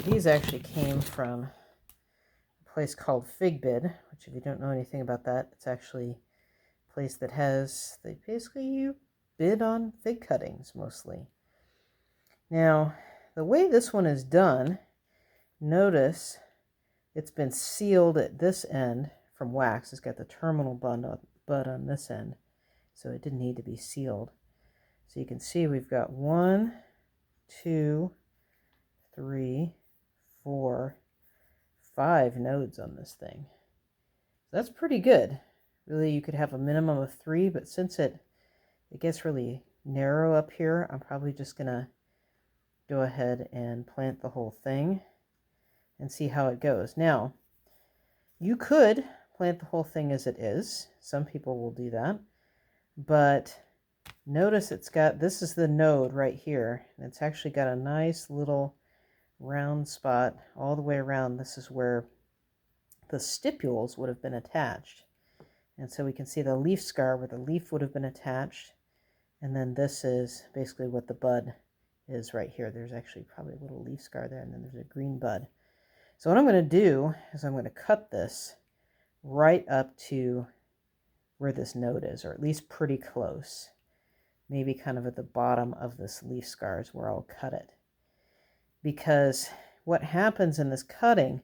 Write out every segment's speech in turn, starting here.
these actually came from a place called Figbid, which if you don't know anything about that, it's actually a place that has, they basically you bid on fig cuttings mostly. Now, the way this one is done, notice it's been sealed at this end from wax. It's got the terminal bud on this end, so it didn't need to be sealed. So you can see we've got 1, 2, 3, 4, 5 nodes on this thing. So that's pretty good. Really, you could have a minimum of 3, but since it gets really narrow up here, I'm probably just going to go ahead and plant the whole thing and see how it goes. Now, you could plant the whole thing as it is. Some people will do that. But notice it's got, this is the node right here. And it's actually got a nice little round spot all the way around. This is where the stipules would have been attached. And so we can see the leaf scar where the leaf would have been attached. And then this is basically what the bud is right here. There's actually probably a little leaf scar there, and then there's a green bud. So what I'm going to do is I'm going to cut this right up to where this node is, or at least pretty close. Maybe kind of at the bottom of this leaf scar is where I'll cut it. Because what happens in this cutting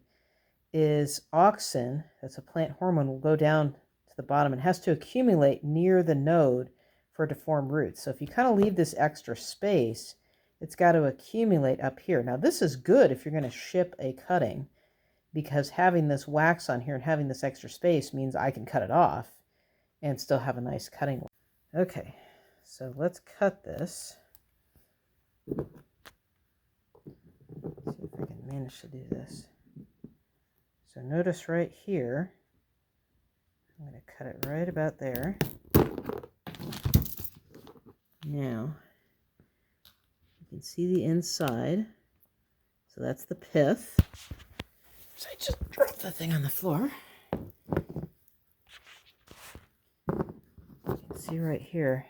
is auxin, that's a plant hormone, will go down to the bottom and has to accumulate near the node for it to form roots. So if you kind of leave this extra space, it's got to accumulate up here. Now this is good if you're going to ship a cutting, because having this wax on here and having this extra space means I can cut it off and still have a nice cutting. Okay, so let's cut this. Let's see if I can manage to do this. So notice right here, I'm going to cut it right about there. Now, you can see the inside. So that's the pith. So I just dropped the thing on the floor. You can see right here,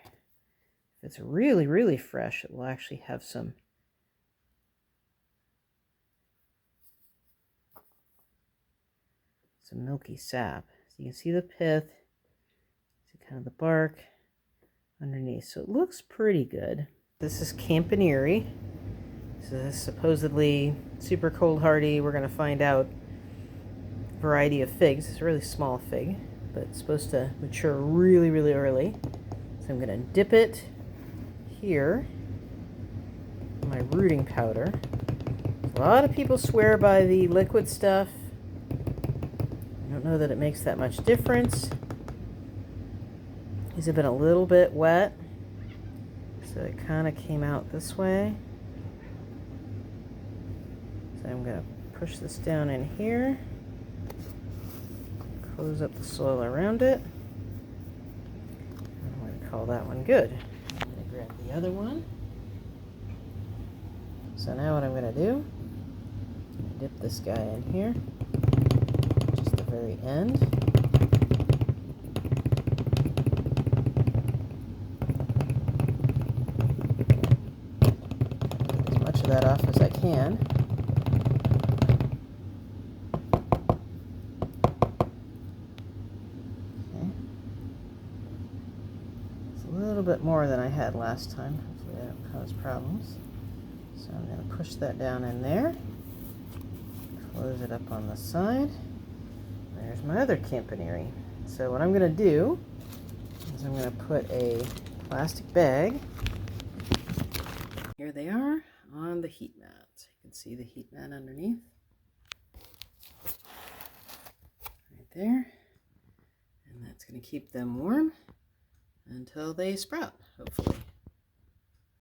if it's really, really fresh, it will actually have some milky sap. So you can see the pith, see kind of the bark underneath. So it looks pretty good. This is Campanierie. So this is supposedly super cold hardy. We're going to find out variety of figs. It's a really small fig, but it's supposed to mature really, really early. So I'm going to dip it here in my rooting powder. A lot of people swear by the liquid stuff. I don't know that it makes that much difference. These have been a little bit wet, so it kind of came out this way. So I'm going to push this down in here, close up the soil around it. I'm going to call that one good. I'm going to grab the other one. So now what I'm going to do, dip this guy in here, just the very end. Get as much of that off as I can. Okay. It's a little bit more than I had last time. Hopefully I don't cause problems. So I'm going to push that down in there. Close it up on the side. There's my other Campanierie. So what I'm going to do is I'm going to put a plastic bag. Here they are on the heat mat. So you can see the heat mat underneath. Right there. And that's going to keep them warm until they sprout, hopefully.